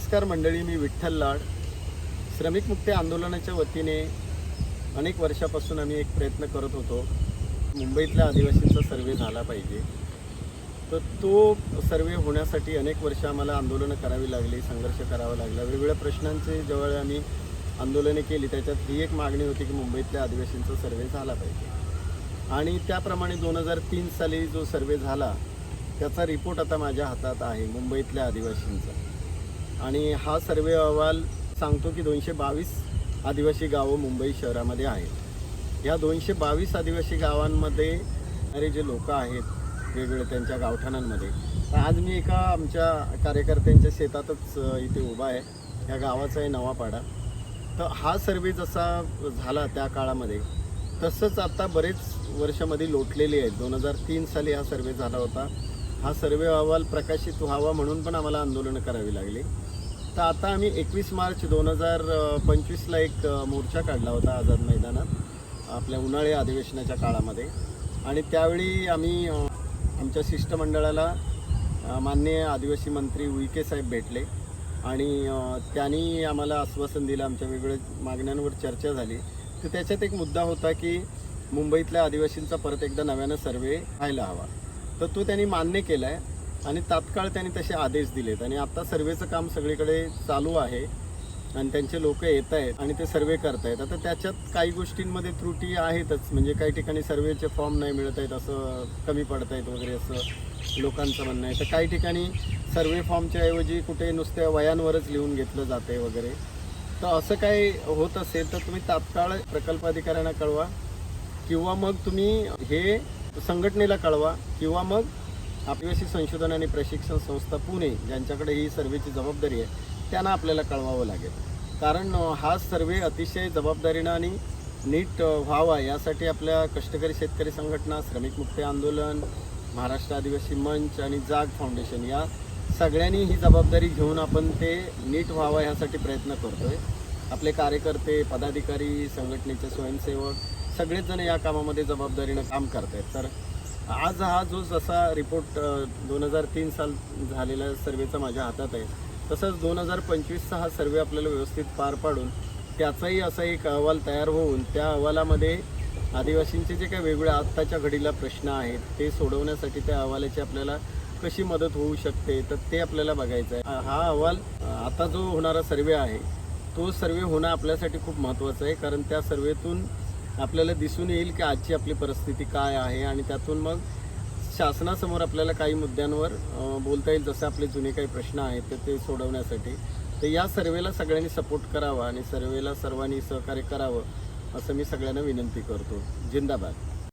नमस्कार मंडळी, मी विठ्ठल लाड. श्रमिक मुक्ती आंदोलनाच्या वतीने अनेक वर्षापासून आम्ही एक प्रयत्न करत होतो. मुंबईतल्या आदिवासींचा सर्वे झाला पाहिजे. तर तो सर्वे होण्यासाठी अनेक वर्ष आम्हाला आंदोलनं करावी लागली, संघर्ष करावा लागला. वेगवेगळ्या प्रश्नांचे जेव्हा आम्ही आंदोलने केली त्याच्यात ही एक मागणी होती की मुंबईतल्या आदिवासींचा सर्वे झाला पाहिजे. आणि त्याप्रमाणे 2003 साली जो सर्वे झाला त्याचा रिपोर्ट आता माझ्या हातात आहे, मुंबईतल्या आदिवासींचा. आणि हा सर्वे अहवाल सांगतो की 222 आदिवासी गावं मुंबई शहरामध्ये आहेत. या 222 आदिवासी गावांमध्ये अरे जे लोक आहेत वेगवेगळे त्यांच्या गावठाणांमध्ये. तर आज मी एका आमच्या कार्यकर्त्यांच्या शेतातच इथे उभा आहे. या गावाचा आहे नवापाडा. तर हा सर्वे जसा झाला त्या काळामध्ये तसंच आता बरेच वर्षामध्ये लोटलेले आहेत. 2003 साली हा सर्वे झाला होता. हा सर्वे अहवाल प्रकाशित व्हावा म्हणून पण आम्हाला आंदोलनं करावी लागली. तर आता आम्ही 21 मार्च 2025ला एक मोर्चा काढला होता आझाद मैदानात आपल्या उन्हाळी अधिवेशनाच्या काळामध्ये. आणि त्यावेळी आम्ही आमच्या शिष्टमंडळाला माननीय आदिवासी मंत्री उईके साहेब भेटले आणि त्यांनी आम्हाला आश्वासन दिलं. आमच्या वेगवेगळ्या मागण्यांवर चर्चा झाली. तर त्याच्यात एक मुद्दा होता की मुंबईतल्या आदिवासींचा परत एकदा नव्यानं सर्वे व्हायला हवा. तर तो त्यांनी मान्य केला आहे आणि तात्काळ त्यांनी तसे आदेश दिलेत. आणि आता सर्वेचं काम सगळीकडे चालू आहे आणि त्यांचे लोक येत आहेत आणि ते सर्वे करत आहेत. आता त्याच्यात काही गोष्टींमध्ये त्रुटी आहेतच. म्हणजे काही ठिकाणी सर्वेचे फॉर्म नाही मिळत आहेत, असं कमी पडत आहेत वगैरे असं लोकांचं म्हणणं आहे. तर काही ठिकाणी सर्वे फॉर्मच्या ऐवजी कुठे नुसत्या वयांवरच लिहून घेतलं जाते वगैरे. तर असं काही होत असेल तर तुम्ही तात्काळ प्रकल्प अधिकाऱ्यांना कळवा किंवा मग तुम्ही हे संघटनेला कळवा किंवा मग आदिवासी संशोधन आणि प्रशिक्षण संस्था पुणे ज्यांच्याकडे ही सर्वेची जबाबदारी आहे त्यांना आपल्याला कळवावं लागेल. कारण हा सर्वे अतिशय जबाबदारीनं आणि नीट व्हावा यासाठी आपल्या कष्टकरी शेतकरी संघटना, श्रमिक मुक्ती आंदोलन, महाराष्ट्र आदिवासी मंच आणि जाग फाउंडेशन या सगळ्यांनी ही जबाबदारी घेऊन आपण ते नीट व्हावा यासाठी प्रयत्न करतोय. आपले कार्यकर्ते, पदाधिकारी, संघटनेचे स्वयंसेवक सगळेच जण या कामामध्ये जबाबदारीनं काम करत आहेत. तर आज हा जो जसा रिपोर्ट 2003 साल झालेला सर्वेचा माझ्या हातात आहे, तसंच 2025चा हा सर्वे आपल्याला व्यवस्थित पार पाडून त्याचाही असा एक अहवाल तयार होऊन त्या अहवालामध्ये आदिवासींचे जे काही वेगवेगळ्या आत्ताच्या घडीला प्रश्न आहेत ते सोडवण्यासाठी त्या अहवालाची आपल्याला कशी मदत होऊ शकते तर ते आपल्याला बघायचं आहे. हा अहवाल आता जो होणारा सर्वे आहे तो सर्वे होणं आपल्यासाठी खूप महत्त्वाचं आहे. कारण त्या सर्वेतून आपल्याला दिसून येईल की आजची आपली परिस्थिती काय आहे आणि त्यातून मग शासनासमोर आपल्याला काही मुद्द्यांवर बोलता येईल. जसे आपले जुने काही प्रश्न आहेत तर ते सोडवण्यासाठी. तर या सर्वेला सगळ्यांनी सपोर्ट करावा आणि सर्वेला सर्वांनी सहकार्य करावं असं मी सगळ्यांना विनंती करतो. जिंदाबाद.